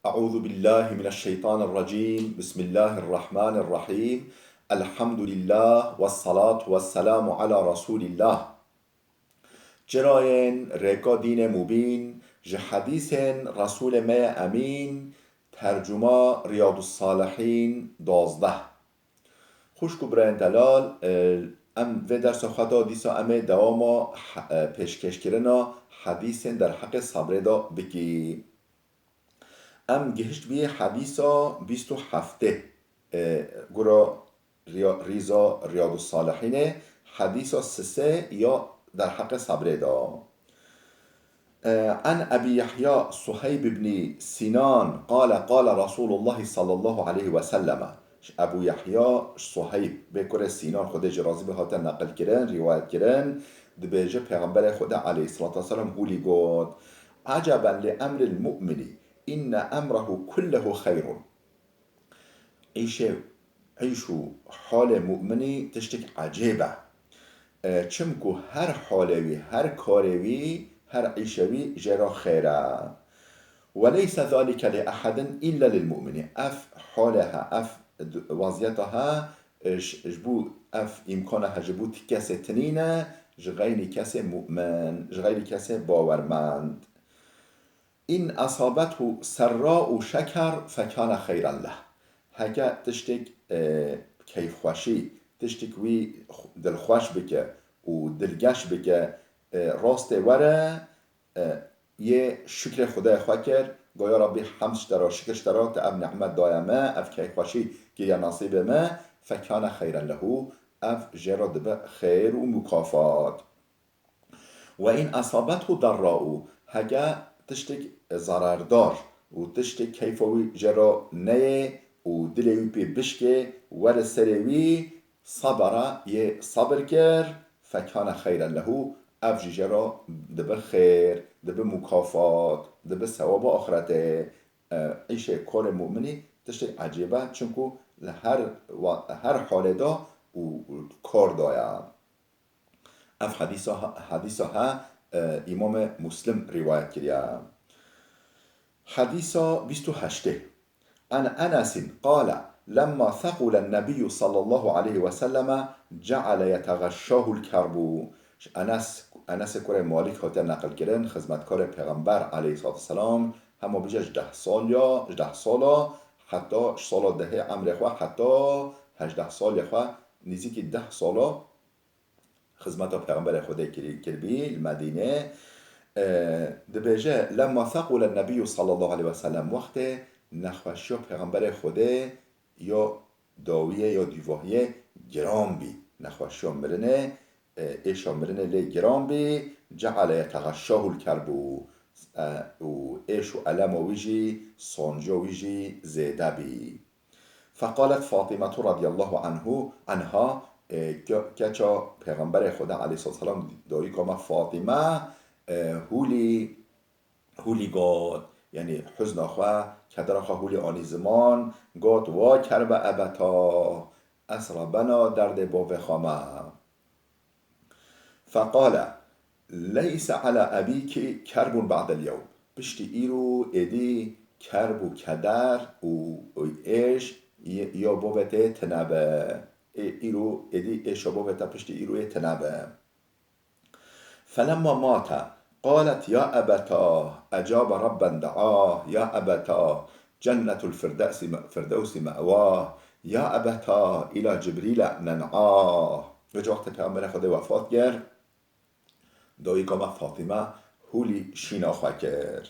أعوذ بالله من الشيطان الرجيم بسم الله الرحمن الرحيم الحمد لله والصلاة والسلام على رسول الله جراين ريكا دين مبين حديث رسول ما أمين ترجمة رياض الصالحين 12 خوشکو برایان دلال ام و در سخطا دیسا امه دواما پیشکش کرنا حدیث در حق صبر دا بکی ام گهشت بیه حدیثا 27 گرا ریزا ریاض الصالحین حدیثا سسه یا در حق صبر دا عن أبي يحيى صهيب بن سنان قال قال رسول الله صلى الله عليه وسلم ابو يحيى صهيب بكر سنان خود جرازی به هاتن نقل کرن روایت کرن دبیجه پیغمبر خدا علیه الصلاة والسلام هولی گود عجبا لأمر المؤمن إن أمره كله خير عيشو حال مؤمنی تشتك عجيبة چمکو هر حالوی هر کاروی هر عيشوي جرا خيرا وليس ذلك لأحد إلا للمؤمن اف حالها اف وضعيتها جبو اف امكانها جبو كسي تنينه جغير كسي مؤمن جغير كسي باورمند إن أصابته سراء شكر فكان خيرا له هكا تشتك كيف خوشي تشتك وي دلخوش بك ودلگش بك راست وره یه شکر خدای خواه کرد گویا ربی حمدش دارا شکرش دارا تا اب نعمت دایمه اف که خوشی که یا نصیب ما فکان خیرا له اف جراد به خیر و مکافات و این اصابته ضراء هگه تشتک ضرردار و تشتک کیفوی جرا نه و دلوی پی بشکه ور سروی صبره یه صبر کرد فکان خیرا له اف جرا دبه خیر دبه مکافات دبه ثواب آخرته ایش کار مؤمنی تشتک عجیبه چونکو هر حال دا و کار دایا اف حدیثا ها امام مسلم روایت کرده حديث 28 عن أنس قال لما ثقل النبي صلى الله عليه وسلم جعل يتغشاه الكرب انس کره مالک هاته نقل کردن خدمتکار پیغمبر علیه الصلاة والسلام همه بیجه 18 سالا حتی سالا ده عمر خواه حتی 18 سال خواه نزدیک 10 سالا خدمت پیغمبر خدا کربی المدینه دبیجه لما ثقل النبي صلى الله عليه وسلم وقت نخوشی پیغمبر خدا یا داویه یا دیواهیه گرام بی نخوشی مرنه ایشا مرنه لی گرام بی جعل یتغشاه الكرب و ایشو علم ویجی سانجا ویجی زیده بی فقالت فاطمه رضی الله عنها که پیغمبر خدا علیه السلام دایی که فاطمه هولی گاد یعنی حزن خواه کدر خواه هولی آنی زمان گاد وا کرب ابتا اسرا بنا درد با وخامه فقال ليس على أبيك كرب بعد اليوم بشتي إيرو إدي كرب و كدر و إيش يا بوبته تنبه إيرو إدي إيش بوبته بشتي إيرو تنبه فلما مات قالت يا أبتا أجاب ربا دعاه يا أبتا جنة الفردوس مأواه يا أبتا إلى جبريل ننعاه وجه وقت پیغمبر خدا وفات کرد دایی که فاطمه هولی شینا خواه کرد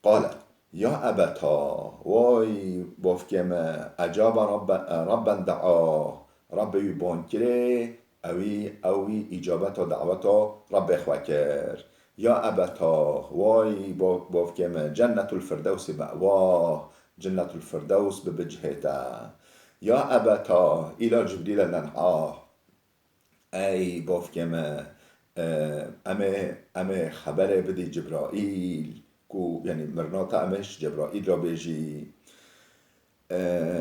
قالت یا ابتا وای بافکم اجاب ربا دعا رب یبان کره اوی اجابت دعوتا رب خواه کرد یا ابتا وای بافکم جنت الفردوس مأواه جنت الفردوس ببجهتا یا ابتا الى جبریل ننعاه ای بافکم امه خبر بدی جبرائیل کو یعنی مرناتا امش جبرائیل را بیجی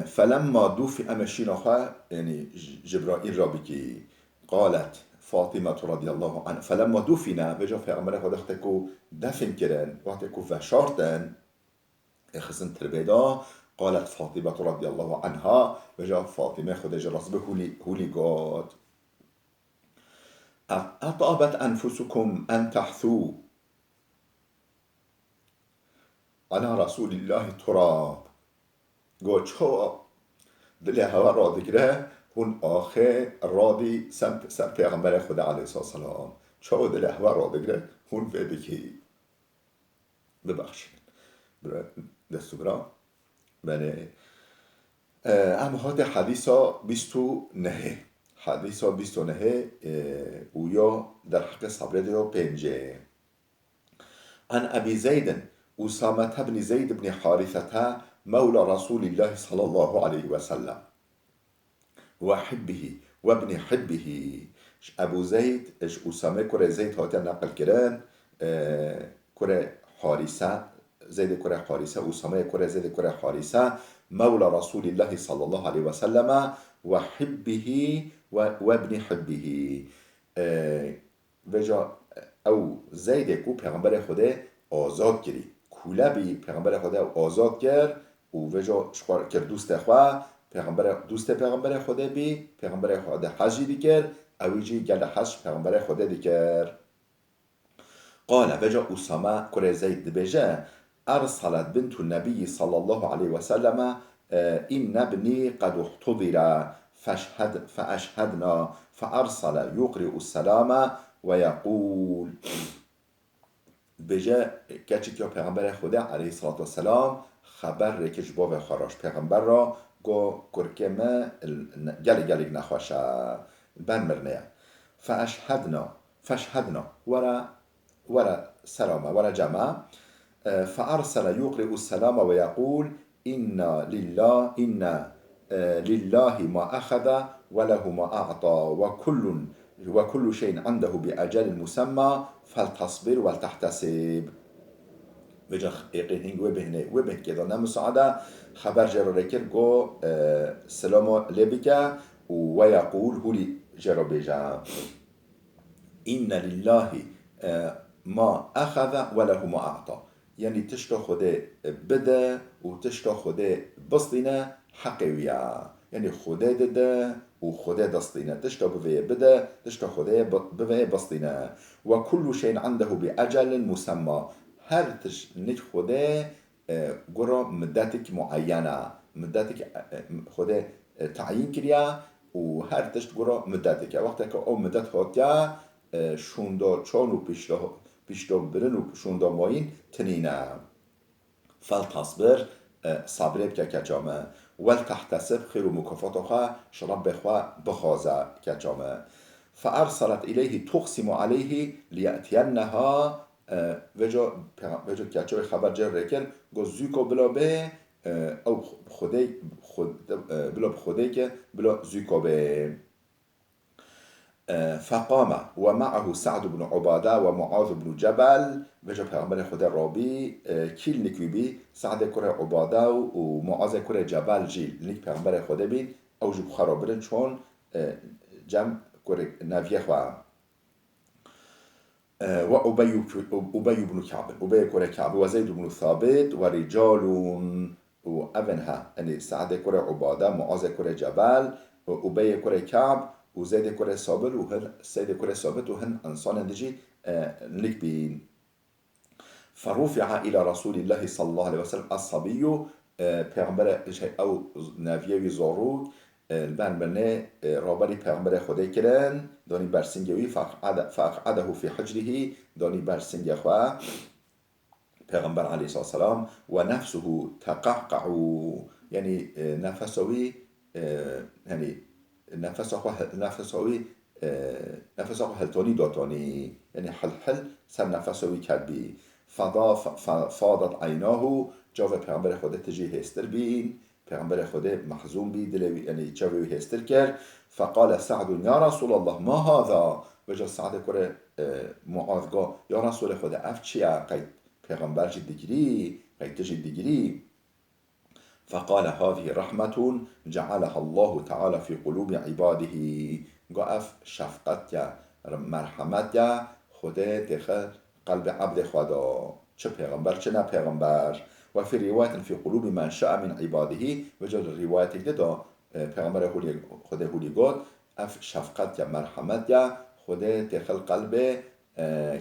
فلما دوفی امشی نخواه یعنی جبرائیل را بکی قالت فاطمه رضی الله عنها فلما دوفینا بجا پیغمبر خدا وقتی کو دفن کرن وقتی کو فشارتن خزن تربيدا. قالت فاطمة رضي الله عنها وجاء فاطمة خدج رصبه هولي قاد أطابت أنفسكم أن تحثوا على رسول الله تراب. قال شو دل هوا را دگره هون آخه رادی سم پیغمبر خدا علیه السلام چو دل هوا را دگره هون بده که ببخشید دستو برا بله. اما هات حدیثا 29 حدیثا 29 اویا در حق صبر دیو پنجه. عن أبي زيد أسامة بن زيد بن حارثة مولى رسول الله صلى الله عليه وسلم وحبه وابن حبه. أبو زيد أسامة كره زيد هاتي نقل كران كره حارثة زيد كره حارثة أسامة كره زيد كره حارثة مولى رسول الله صلى الله عليه وسلم وحبه وابن حبه. وجا او زید کو پیغمبر خدا آزاد کردی کولبی پیغمبر خدا آزاد کرد و وجا شخوار کرد دوست خوا دوست پیغمبر خدا بی پیغمبر خدا حجی دی کرد اویجی گل حج پیغمبر خدا دی کرد. قال وجا اسامه کره زید بجا ارسلت بنت النبي صلى الله عليه وسلم إن ابني قد احتضر فأشهدنا فأرسل يقرئ السلام ويقول. بجا کچی که پیغمبر خدا علیه الصلاة والسلام خبر رکش با و خراش پیغمبر را گو کرکمه گلی نخواشه بنمرنه فاشهدنا ورا سلامه ورا جمع فأرسل يقرئ السلام ويقول إن لله ما أخذ وله ما أعطى وكل شيء عنده بأجل مسمى فلتصبر ولتحتسب. بجا هنگ و به كده نمساعدة خبر جرى ركر جو سلام لبك ويقول هولي جرى بجا إن لله ما أخذ وله ما أعطى. يعني تشتا خده بده و تشتا خده بسطينه حقوية. يعني خده ده و خده دستينه تشتا بوه بده تشتا خده بوه بسطينه وكل شيء عنده بأجل مسمى. هر تش نج خده قرى مدتك معينة مدتك خده تعيين كريا و هر تشت قرى مدتك وقتك او مدت هاتيا شوندا چان و پیشتا برن و شوندا ماین تنینه فلتصبر صبره بکه کجامه ولتحتسب خیر و مکافاتها شراب بخوا بخوازه کجامه. فأرسلت إليه تقسم عليه ليأتينها وجا کجای خبر جر رکن گو زوکو بلا به او بلا بخوده که بلا زوکو به. فقام ومعه سعد بن عبادة ومعاذ بن جبل. وجا پیغمبر خدا رابی کیل نکوی بی سعد کره عباده و معاذ کره جبل جیل نیک پیغمبر خدا بین او جو خرابرن چون جمع کره نویه خواه و أبي بن كعب أبي كره كعب وزيد بن ثابت ورجال و أبنها يعني سعد كره عبادة معاذ كره جبل وأبي كره كعب وزيد كره ثابت وهن سيد كره ثابت وهن انسان دجي نلك بين. فرفع إلى رسول الله صلى الله عليه وسلم الصبي پیغمبر او نویه زاروک البن بنه رابری پیغمبر خدا کرن دانی برسنگوی فاقعده فی حجره دانی برسنگ خواه پیغمبر علیه السلام و نفسه تقعقع یعنی نفسوی یعنی نفسوی هلتانی داتانی یعنی حل سر نفسوی کردی فاضت عیناه جاو پیغمبر خدا تجی هستر بین پیغمبر خدا محزون بی دلوی یعنی جاوی هستر کرد. فقال سعد یا رسول الله ما هذا. وجا سعد کره معاذگاه یا رسول خدا اف چیه قید پیغمبر جی دیگری قید تجی دیگری. فقال هذه رحمة جعلها الله تعالى في قلوب عباده. قاف شفقت یا مرحمت یا خدا دخل قلب عبد خدا چه پیغمبر چه نه پیغمبر. و فی روایت فی قلوب من شاء من عباده و جل روایت دا پیغمبر خود هولی گفت اف شفقت یا مرحمت یا خود داخل قلب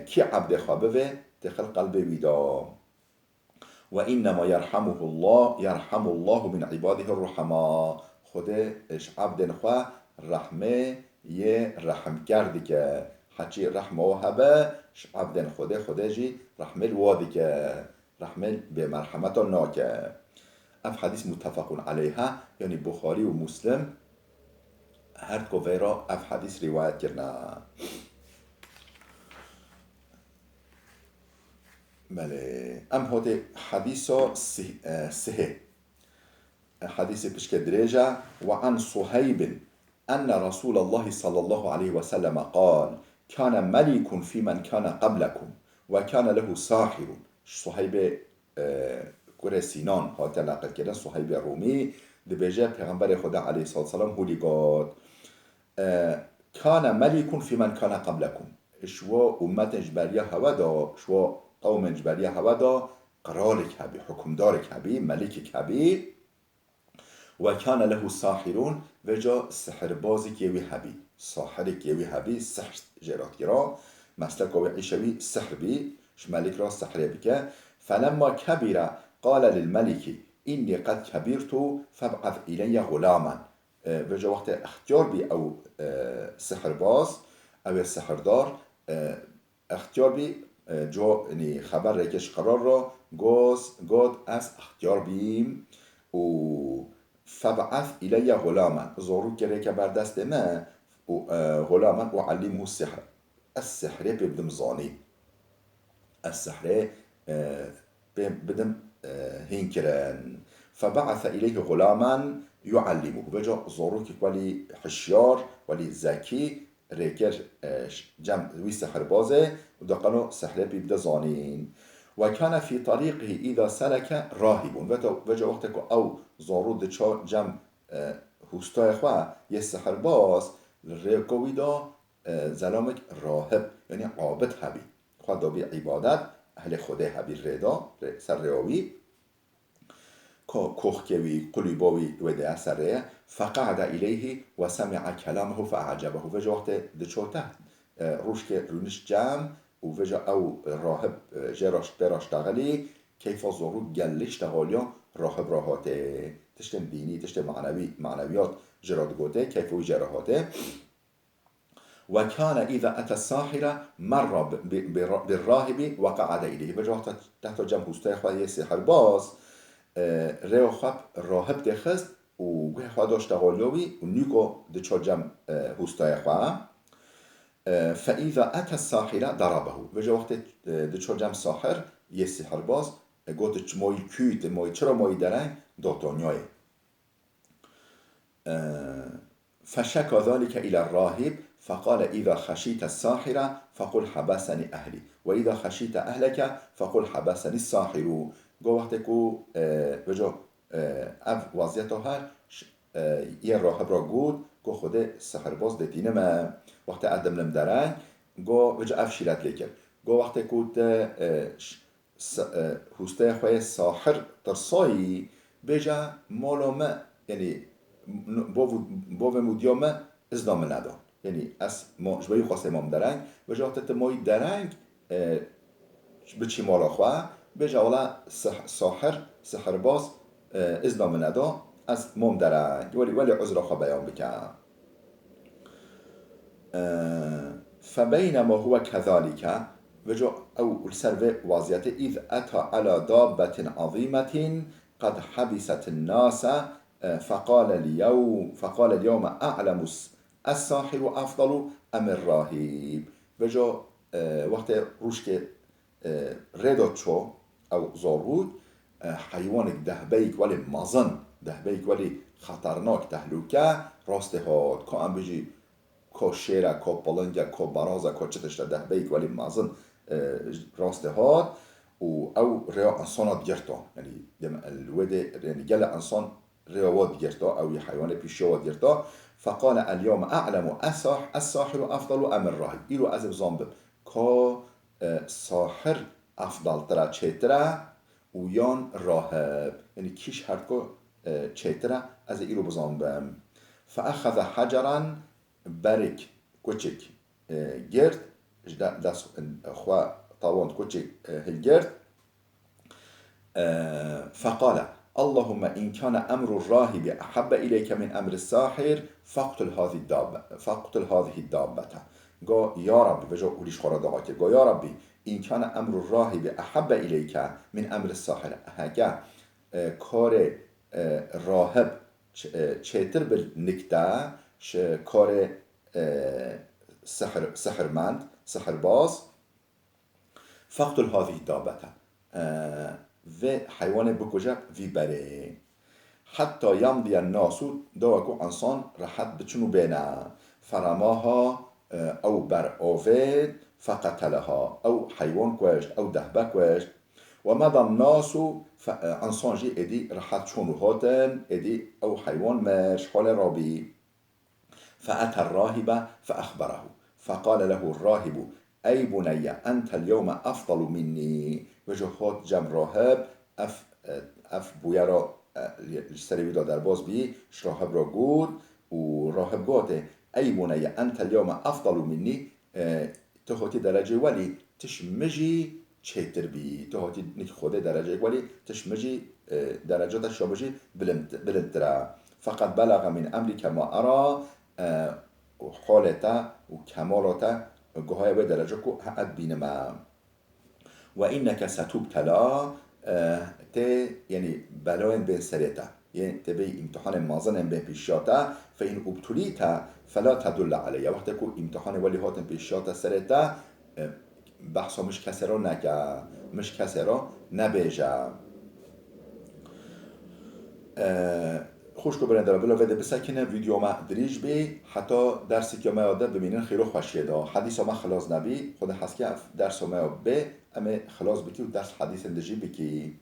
کی عبد خوابه و داخل قلب ویدا و انما یرحم الله من عباده الرحما خود عبد خوا رحمه یه رحم کردی که حچی رحمه و هبه عبد خود جی رحمه الوادی که رحمه به مرحمت ناکه اف حدیث متفق علیها یعنی بخاری و مسلم هر دو ویرا اف حدیث روایت کرنا بله ام هوت حديث سه حديث بشك دريجة وعن صهيب أن رسول الله صلى الله عليه وسلم قال كان ملك في من كان قبلكم وكان له ساحر صهيب كره سينان هات نقل كده صهيب الرومي دبيجة پیغمبر خدا عليه الصلاة والسلام هولي قال كان ملك في من كان قبلكم شو أمت جبرية هودا شو قوم جبرية هودا قرارك هبي حكمدارك هبي ملكك هبي وكان له ساحرون وجا سحر بازك يوي هبي ساحرك يوي هبي سحر جرات جرا مسلك وعيشوي سحر بي ملك را سحر بك فلما كبر قال للملك إني قد كبرت فابعث إلي غلاما وجا وقت اختيار بي أو سحر باز أو السحردار اختيار بي جو يعني خبر ركش قرار را قد از اختيار بيم و فبعث إلي غلاما زورو كريك بردست ما غلاما وعلمه السحر السحر ببدم زاني السحر ببدم هنكران فبعث إليه غلاما يعلمه بجا زورو كولي حشيار ولي ذكي ريكر جمع وي سحر بازه ودقنو سحر ببدا زانين وكان في طريقه إذا سلك راهب وجا وقتك أو زارود جمع هستای خواه یه سحر باز ریکوی دا زلامک راهب یعنی عابد هبی خواه دا بی عبادت اهل خوده هبی ریدا سر ریاوی كوخكوي قليبوي وده أسره فقعد إليه وسمع كلامه فأعجبه وجا وقت دچوته روش که رونش جمع وفجأة أو راهب جراش براش تغلي كيف زورو جلش تغاليا راهب راهاته تشتم ديني تشتم معنويات جراد قوته كيف جراهاته وكان إذا أتى الساحرة مر بالراهب وقعد إليه بجا تحت جمع هسته خواه سحر باز ريو خب راهب دخست و خواه داشت تغاليوي و نيكو دچو جمع هسته خواه فإذا أتى الساحرة ضربه وجا وقت دچو جمع ساحر یه سحر باز قلت موي كيت موي چرا موي درنگ دوتونيوي فشكى ذلك إلى الراهب فقال إذا خشيت الساحرة فقل حبسني أهلي وإذا خشيت أهلك فقل حبسني الساحر قو وقتكو وجا اف وضعيته هر یه راهب را گود گو خود سحر باز دتینه ما وقت ادم لم درنگ گو وجا اف شیرت لیکر گو وقت کود هسته خواه ساحر ترسایی بجا مالو ما یعنی بو مودیا ما ازدام ندان یعنی از جبایی خواست امام درنگ وجا وقت مای درنگ بچی مالا خواه بجا والا سحر باز ازدام ندان از مم درنگ ولی عذر خواه بیان بکن فبينما هو كذلك وجو أو السرب وازية إذ أتى على دابة عظيمة قد حبست الناس فقال اليوم أعلم الساحر أفضل أم الراهب وجو وقت روشك ردت شو أو زارود حيوان دهبيك ولي مازن دهبيك ولي خطرناك تهلوكه راسته هاد که ام بجي که شیره که بلنگه که برازه که چتش دهبيك ولي مازن راسته هاد او ريا انسان ديرتا يعني الود يعني جل انسان رياوات ديرتا او حيوان بيشوات ديرتا فقال اليوم اعلم الساحر افضل ام الراهب ايرو از زامب که ساحر افضل ترى چتره و یان راهب یعنی کیش هرکو چیتره از ایرو بزان بم فأخذ حجرا برك كوتشك جرد داس خوا طاوند كوتشك هالجرد فقال اللهم إن كان أمر الراهب أحب إليك من أمر الساحر فاقتل هذه الدابة قال يا ربي وجا أوليش خورا دعاك قال يا ربي إن كان أمر الراهب أحب إليك من أمر الساحر هكا کار راهب چهتر بل نکته کار سحرمند سحرباز فقتل هذه الدابة و حیوان بکجه وی بره حتی یمضی الناس داکو انسان راحت بچنو بینه فرماها او بر آوید فقتلها او حیوان کشت او دهبه کشت و مضى الناس انسان جی ادی راحت چونو هاتن ادی او حیوان مرش حال رابی فأتى الراهب فأخبره فقال له الراهب أي بني أنت اليوم أفضل مني وجهات جم راهب اف بویا را سری در باز بی راهب را گود و راهب گوته أي بني أنت اليوم أفضل مني تهاتی درجه ولی تشمجی چهتر بی تهاتی نک خوده درجه ولی تشمجی درجات شابجی بلندتره فقد بلغ من أمرك ما أرى حالته و کمالاته گوهای به درجه که حد بینما و اینک ستبتلا ته یعنی بلاین بین سریتا یعنی تبی امتحان مازن بین پیشاتا فین ابتلیتا فلا تدل علیه وقتی که امتحان ولی هاتن پیشاتا سریتا بحثا مش کسی را نگه مش کسی را نبیجه خوش کو برنده بلا وده بسکنه ویدیو ما دریج بی حتی درسی که ما یاده ببینن خیلی خوشیه دا حدیث ما خلاص نبی خود حس که درس ما بی اما خلاص بکی و درس حدیث اندجی بکی